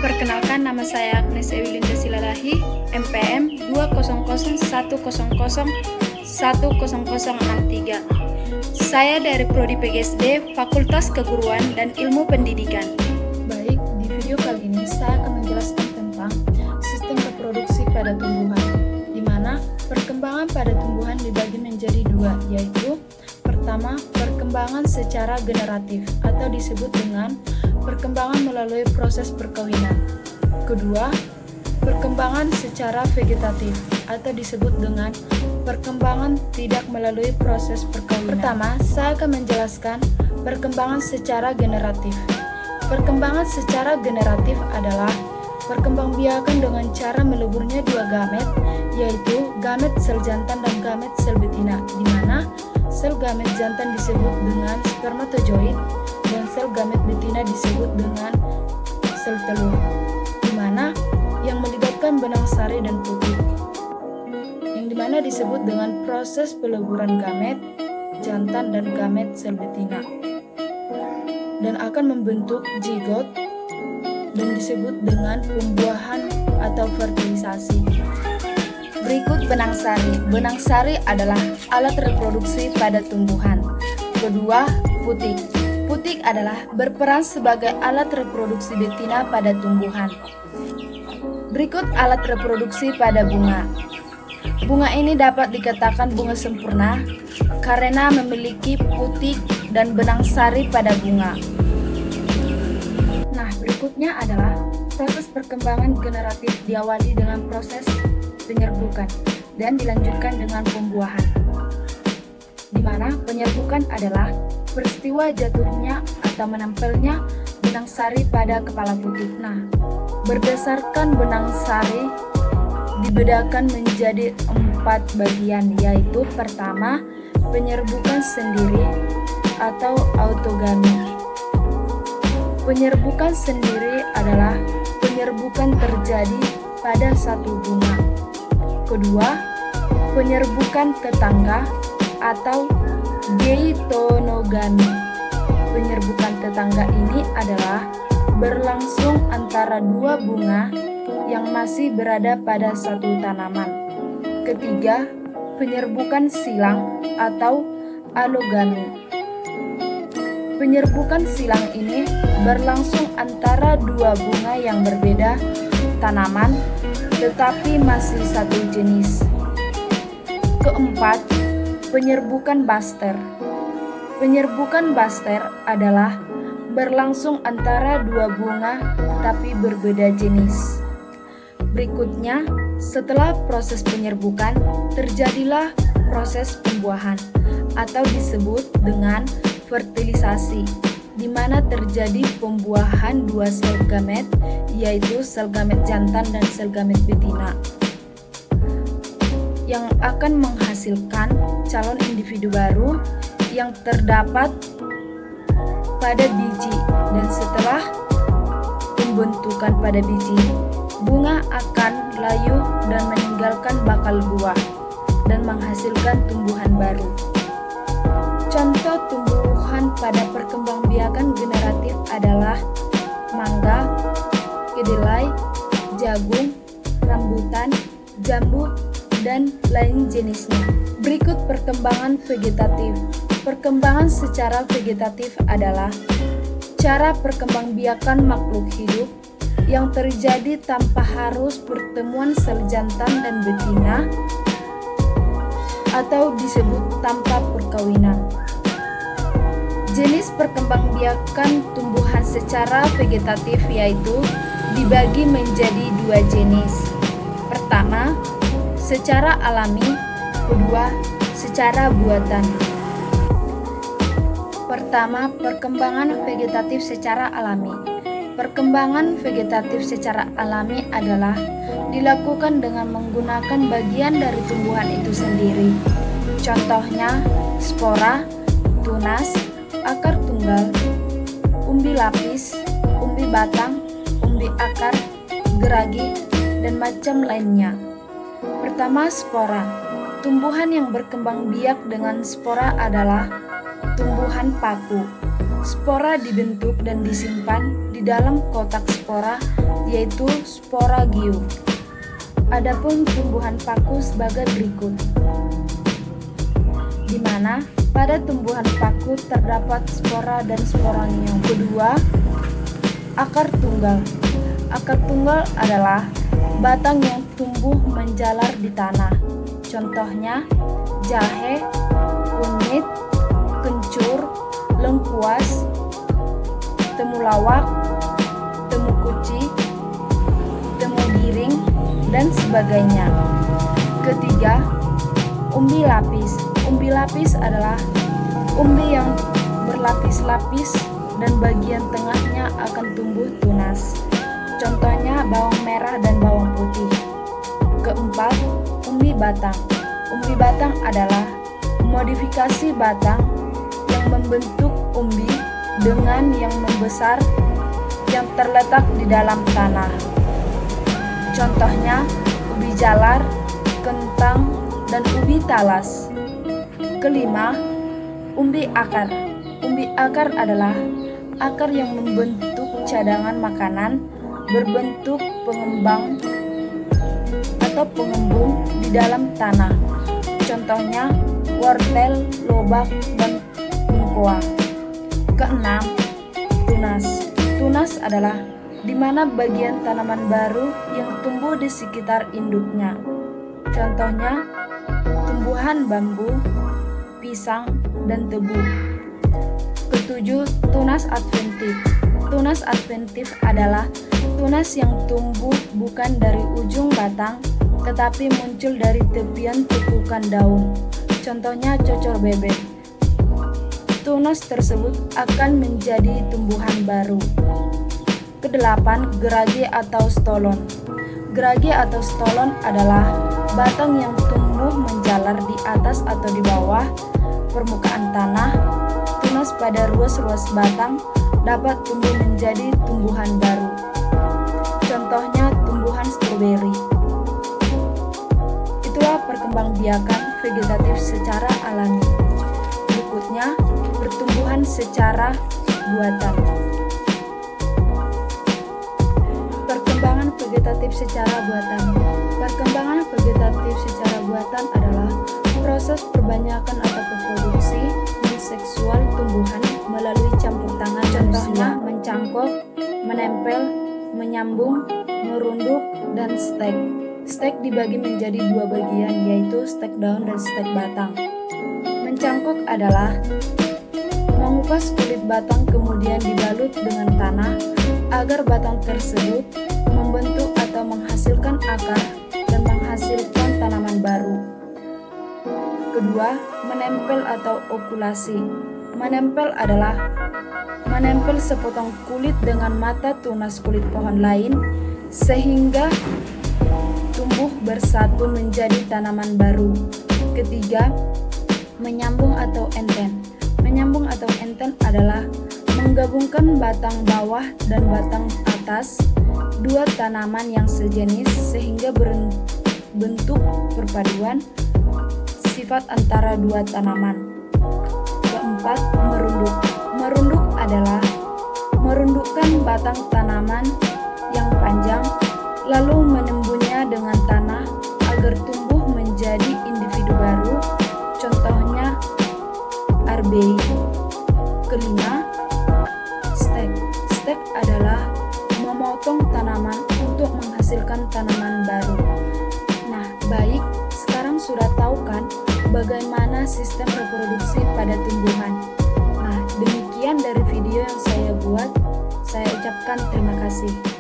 Perkenalkan, nama saya Agnes Ewilinda Silalahi, MPM 2001001001063. Saya dari Prodi PGSD, Fakultas Keguruan dan Ilmu Pendidikan. Baik, di video kali ini saya akan menjelaskan tentang sistem reproduksi pada tumbuhan, di mana perkembangan pada tumbuhan dibagi menjadi dua, yaitu pertama, perkembangan secara generatif atau disebut dengan perkembangan melalui proses perkawinan. Kedua, perkembangan secara vegetatif atau disebut dengan perkembangan tidak melalui proses perkawinan. Pertama, saya akan menjelaskan perkembangan secara generatif. Perkembangan secara generatif adalah perkembangbiakan dengan cara meleburnya dua gamet, yaitu gamet sel jantan dan gamet sel betina, di mana sel gamet jantan disebut dengan spermatozoid dan sel gamet betina disebut dengan sel telur, di mana yang melibatkan benang sari dan putik, yang dimana disebut dengan proses peleburan gamet jantan dan gamet sel betina, dan akan membentuk zigot dan disebut dengan pembuahan atau fertilisasi. Berikut benang sari. Benang sari adalah alat reproduksi pada tumbuhan. Kedua, putik. Putik adalah berperan sebagai alat reproduksi betina pada tumbuhan. Berikut alat reproduksi pada bunga. Bunga ini dapat dikatakan bunga sempurna karena memiliki putik dan benang sari pada bunga. Nah, berikutnya adalah proses perkembangan generatif diawali dengan proses penyerbukan dan dilanjutkan dengan pembuahan, di mana penyerbukan adalah peristiwa jatuhnya atau menempelnya benang sari pada kepala putik. Nah, berdasarkan benang sari dibedakan menjadi 4 bagian, yaitu pertama, penyerbukan sendiri atau autogami. Penyerbukan sendiri adalah penyerbukan terjadi pada satu bunga. Kedua, penyerbukan tetangga atau deitonogami. Penyerbukan tetangga ini adalah berlangsung antara dua bunga yang masih berada pada satu tanaman. Ketiga, penyerbukan silang atau alogami. Penyerbukan silang ini berlangsung antara dua bunga yang berbeda tanaman tetapi masih satu jenis. Keempat, penyerbukan baster. Penyerbukan baster adalah berlangsung antara dua bunga tapi berbeda jenis. Berikutnya, setelah proses penyerbukan, terjadilah proses pembuahan atau disebut dengan fertilisasi, di mana terjadi pembuahan dua sel gamet, yaitu sel gamet jantan dan sel gamet betina, yang akan menghasilkan calon individu baru yang terdapat pada biji. Dan setelah pembentukan pada biji, bunga akan layu dan meninggalkan bakal buah dan menghasilkan tumbuhan baru. Contoh tumbuhan pada perkembangbiakan generatif adalah mangga, kedelai, jagung, rambutan, jambu, dan lain jenisnya. Berikut perkembangan vegetatif. Perkembangan secara vegetatif adalah cara perkembangbiakan makhluk hidup yang terjadi tanpa harus pertemuan sel jantan dan betina atau disebut tanpa perkawinan. Jenis perkembangbiakan tumbuhan secara vegetatif yaitu dibagi menjadi dua jenis. Pertama, secara alami. Kedua, secara buatan. Pertama, perkembangan vegetatif secara alami. Perkembangan vegetatif secara alami adalah dilakukan dengan menggunakan bagian dari tumbuhan itu sendiri. Contohnya, spora, tunas, akar tunggal, umbi lapis, umbi batang, umbi akar, geragi, dan macam lainnya. Pertama, spora. Tumbuhan yang berkembang biak dengan spora adalah tumbuhan paku. Spora dibentuk dan disimpan di dalam kotak spora, yaitu sporagium. Adapun tumbuhan paku sebagai berikut, di mana pada tumbuhan paku terdapat spora dan sporangium. Kedua, akar tunggal. Akar tunggal adalah batang yang tumbuh menjalar di tanah. Contohnya jahe, kunyit, kencur, lengkuas, temulawak, temu kuci, temu giring, dan sebagainya. Ketiga, umbi lapis. Umbi lapis adalah umbi yang berlapis-lapis dan bagian tengahnya akan tumbuh tunas. Contohnya bawang merah dan bawang putih. Keempat, umbi batang. Umbi batang adalah modifikasi batang yang membentuk umbi dengan yang membesar yang terletak di dalam tanah. Contohnya ubi jalar, kentang, dan ubi talas. Kelima, umbi akar. Umbi akar adalah akar yang membentuk cadangan makanan berbentuk pengembang atau pengembung di dalam tanah. Contohnya wortel, lobak, dan lengkoa. Keenam, tunas. Tunas adalah di mana bagian tanaman baru yang tumbuh di sekitar induknya. Contohnya tumbuhan bambu, pisang, dan tebu. Ketujuh, tunas adventif. Tunas adventif adalah tunas yang tumbuh bukan dari ujung batang, tetapi muncul dari tepian tekukan daun. Contohnya cocor bebek. Tunas tersebut akan menjadi tumbuhan baru. Kedelapan, gerage atau stolon. Gerage atau stolon adalah batang yang tumbuh menjalar di atas atau di bawah permukaan tanah. Tunas pada ruas-ruas batang dapat tumbuh menjadi tumbuhan baru. Contohnya tumbuhan stroberi. Itulah perkembangbiakan vegetatif secara alami. Berikutnya, pertumbuhan secara buatan. Perkembangan vegetatif secara buatan. Perkembangan vegetatif secara buatan adalah proses perbanyakan atau reproduksi seksual tumbuhan melalui campur tangan. Contohnya mencangkok, menempel, menyambung, merunduk, dan stek. Stek dibagi menjadi dua bagian, yaitu stek daun dan stek batang. Mencangkok adalah mengupas kulit batang kemudian dibalut dengan tanah agar batang tersebut membentuk atau menghasilkan akar dan menghasilkan tanaman baru. Kedua, menempel atau okulasi. Menempel adalah menempel sepotong kulit dengan mata tunas kulit pohon lain sehingga tumbuh bersatu menjadi tanaman baru. Ketiga, menyambung atau enten. Menyambung atau enten adalah menggabungkan batang bawah dan batang atas dua tanaman yang sejenis sehingga berbentuk perpaduan sifat antara dua tanaman. Keempat, merunduk. Merunduk adalah merundukkan batang tanaman yang panjang lalu menembunnya dengan tanah agar tumbuh menjadi individu baru. Contohnya arbei. Kelima, stek. Stek adalah memotong tanaman untuk menghasilkan tanaman baru. Nah, baik, sekarang sudah tahu kan bagaimana sistem reproduksi pada tumbuhan. Nah, demikian dari video yang saya buat. Saya ucapkan terima kasih.